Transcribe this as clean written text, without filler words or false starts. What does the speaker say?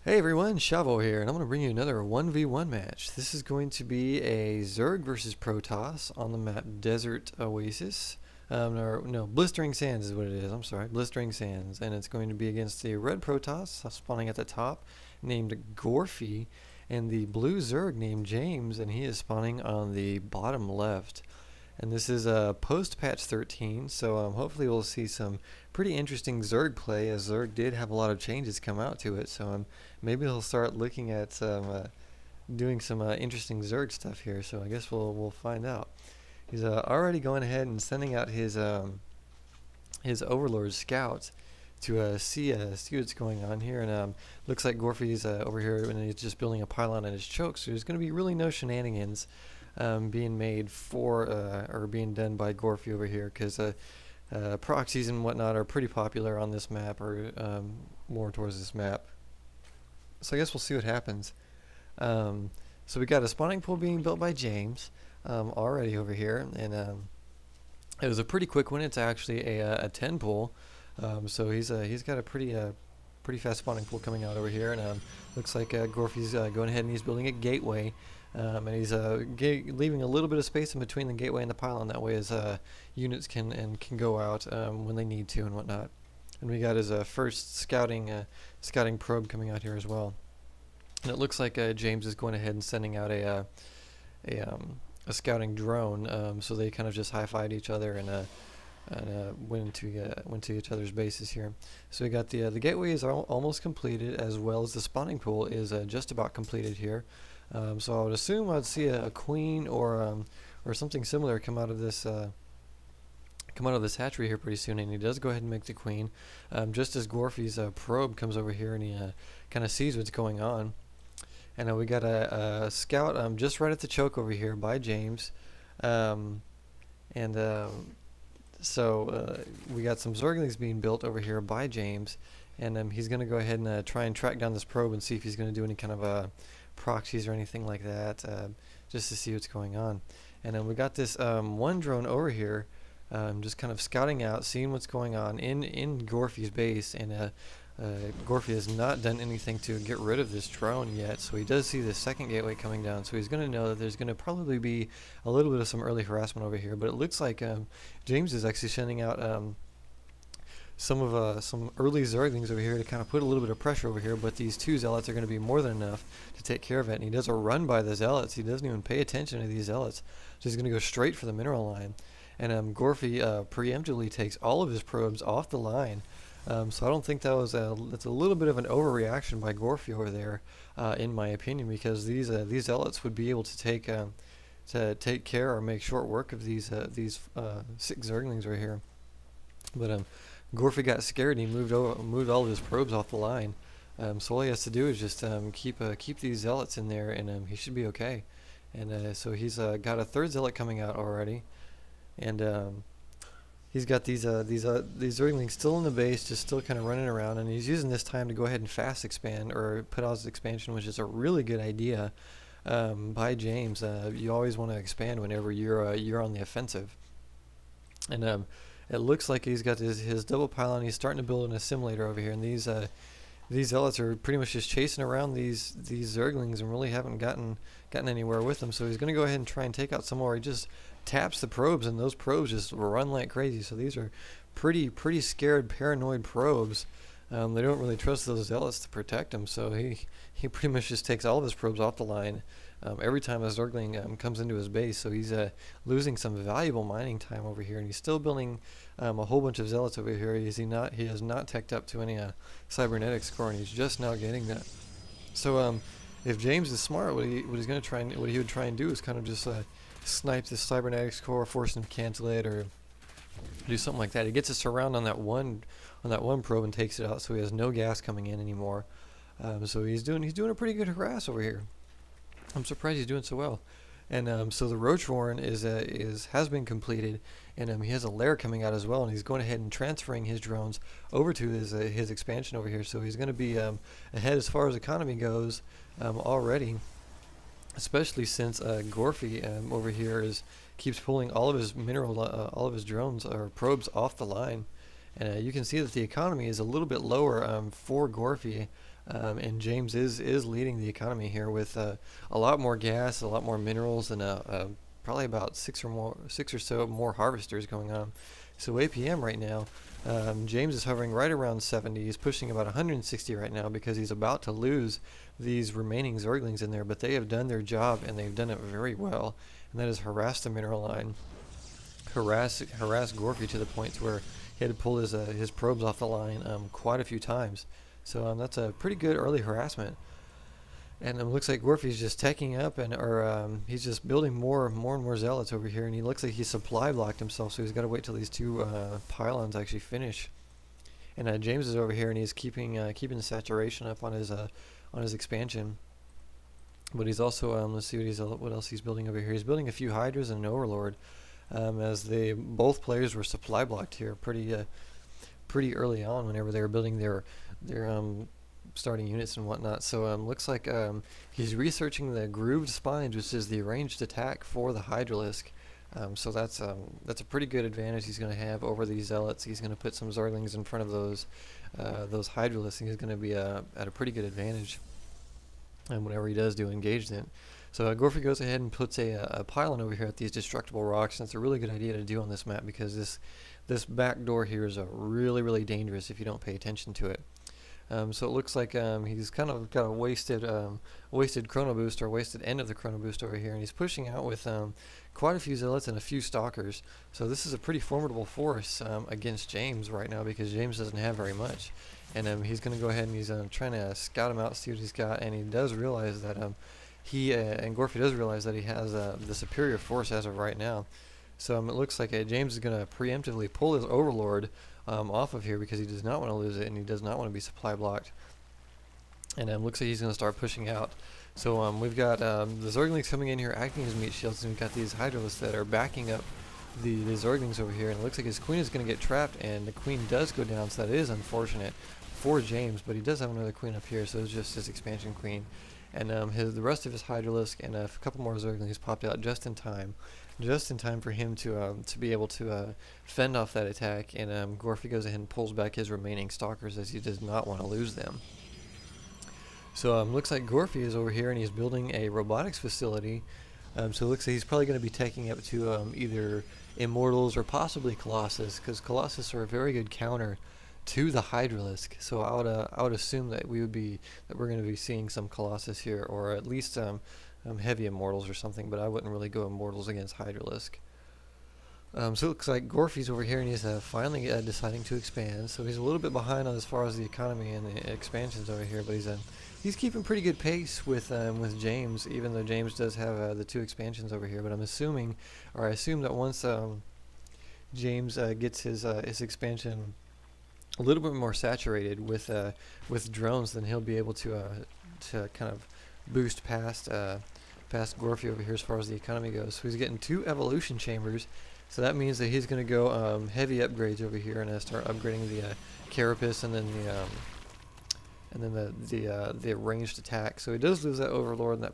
Hey everyone, Shavo here, and I'm going to bring you another 1v1 match. This is going to be a Zerg versus Protoss on the map Desert Oasis. No, Blistering Sands is what it is, I'm sorry, Blistering Sands. And it's going to be against the red Protoss, spawning at the top, named Gorfy, and the blue Zerg named James, and he is spawning on the bottom left. And this is post-patch 13, so hopefully we'll see some pretty interesting Zerg play, as Zerg did have a lot of changes come out to it, so maybe he'll start looking at doing some interesting Zerg stuff here, so I guess we'll find out. He's already going ahead and sending out his Overlord scouts to see what's going on here, and looks like Gorfy's over here and he's just building a pylon in his choke, so there's going to be really no shenanigans being made for or being done by Gorfy over here, because proxies and whatnot are pretty popular on this map, or more towards this map. So I guess we'll see what happens. So we got a spawning pool being built by James already over here, and it was a pretty quick one. It's actually a 10 pool, so he's got a pretty fast spawning pool coming out over here, and looks like Gorfy's going ahead and he's building a gateway. And he's leaving a little bit of space in between the gateway and the pylon. That way his units can go out when they need to and whatnot. And we got his first scouting probe coming out here as well. And it looks like James is going ahead and sending out a scouting drone. So they kind of just high-fived each other and went to each other's bases here. So we got the gateway is almost completed, as well as the spawning pool is just about completed here. So I would assume I'd see a queen or something similar come out of this hatchery here pretty soon, and he does go ahead and make the queen, just as Gorfy's probe comes over here and he kind of sees what's going on. And we got a scout just right at the choke over here by James, so we got some Zerglings being built over here by James, and he's going to go ahead and try and track down this probe and see if he's going to do any kind of proxies or anything like that, just to see what's going on. And then we got this one drone over here, just kind of scouting out, seeing what's going on in Gorfy's base, and Gorfy has not done anything to get rid of this drone yet, so he does see the second gateway coming down, so he's going to know that there's going to probably be a little bit of some early harassment over here. But it looks like James is actually sending out some early Zerglings over here to kind of put a little bit of pressure over here, but these two Zealots are going to be more than enough to take care of it. And he does a run by the Zealots. He doesn't even pay attention to these Zealots, so he's going to go straight for the mineral line. And Gorfy preemptively takes all of his probes off the line. So I don't think that's a little bit of an overreaction by Gorfy over there, in my opinion, because these Zealots would be able to take care or make short work of these 6 Zerglings right here. But Gorfy got scared and he moved all of his probes off the line. So all he has to do is just keep these Zealots in there, and he should be okay. And so he's got a third Zealot coming out already, and he's got these Zerglings still in the base, just still kind of running around, and he's using this time to go ahead and fast expand, or put out his expansion, which is a really good idea by James. You always want to expand whenever you're on the offensive. And it looks like he's got his double pylon. He's starting to build an assimilator over here, and these Zealots are pretty much just chasing around these Zerglings and really haven't gotten anywhere with them. So he's going to go ahead and try and take out some more. He just taps the probes, and those probes just run like crazy. So these are pretty scared, paranoid probes. They don't really trust those Zealots to protect them, so he pretty much just takes all of his probes off the line every time a Zergling comes into his base. So he's losing some valuable mining time over here, and he's still building a whole bunch of Zealots over here. He has not teched up to any cybernetic score, and he's just now getting that. So if James is smart, what he would try and do is kind of just snipe this cybernetics core, force him to cancel it, or do something like that. He gets a surround on that one probe and takes it out, so he has no gas coming in anymore. So he's doing a pretty good harass over here. I'm surprised he's doing so well. And so the Roach Warren has been completed, and he has a lair coming out as well, and he's going ahead and transferring his drones over to his expansion over here. So he's going to be ahead as far as economy goes already, especially since Gorfy over here keeps pulling all of his drones or probes off the line. And you can see that the economy is a little bit lower for Gorfy, and James is leading the economy here with a lot more gas, a lot more minerals, and probably about six or so more harvesters going on. So APM right now, James is hovering right around 70. He's pushing about 160 right now because he's about to lose these remaining Zerglings in there, but they have done their job and they've done it very well, and that is harass the mineral line, harass Gorfy to the point where he had to pull his probes off the line quite a few times. So that's a pretty good early harassment. And it looks like Gorfy's just teching up, he's just building more and more zealots over here, and he looks like he's supply blocked himself, so he's got to wait till these two pylons actually finish. And James is over here, and he's keeping the saturation up on his expansion. But he's also let's see what else he's building over here. He's building a few Hydras and an Overlord, as both players were supply blocked here pretty early on whenever they were building their starting units and whatnot. So looks like he's researching the grooved spines, which is the ranged attack for the Hydralisk. So that's a pretty good advantage he's going to have over these zealots. He's going to put some Zerglings in front of those Hydralisks, and he's going to be at a pretty good advantage whenever he does do engagement. So Gorfy goes ahead and puts a pylon over here at these destructible rocks, and it's a really good idea to do on this map because this back door here is really dangerous if you don't pay attention to it. So it looks like he's kind of got a wasted chrono boost, or wasted end of the chrono boost over here, and he's pushing out with quite a few zealots and a few stalkers. So this is a pretty formidable force against James right now, because James doesn't have very much. And he's going to go ahead and he's trying to scout him out, see what he's got, and he does realize that and Gorfy does realize that he has the superior force as of right now. So it looks like James is going to preemptively pull his Overlord off of here because he does not want to lose it, and he does not want to be supply blocked. And looks like he's going to start pushing out. So we've got the Zerglings coming in here acting as meat shields, and we've got these Hydralisks that are backing up the Zerglings over here, and it looks like his queen is going to get trapped, and the queen does go down, so that is unfortunate for James, but he does have another queen up here, so it's just his expansion queen. And the rest of his Hydralisk and a couple more Zerglings popped out just in time for him to be able to fend off that attack. And Gorfy goes ahead and pulls back his remaining stalkers, as he does not want to lose them. So looks like Gorfy is over here, and he's building a robotics facility. So it looks like he's probably going to be taking up to either Immortals or possibly Colossus, because Colossus are a very good counter to the Hydralisk. So I would assume that we're going to be seeing some Colossus here, or at least heavy Immortals or something, but I wouldn't really go Immortals against Hydralisk. So it looks like Gorfy's over here, and he's finally deciding to expand. So he's a little bit behind on as far as the economy and the expansions over here, but he's keeping pretty good pace with James, even though James does have the two expansions over here. But I assume that once James gets his expansion a little bit more saturated with drones, then he'll be able to kind of boost past Gorfy over here as far as the economy goes. So he's getting 2 evolution chambers, so that means that he's going to go heavy upgrades over here and start upgrading the Carapace and then the ranged attack. So he does lose that Overlord, and that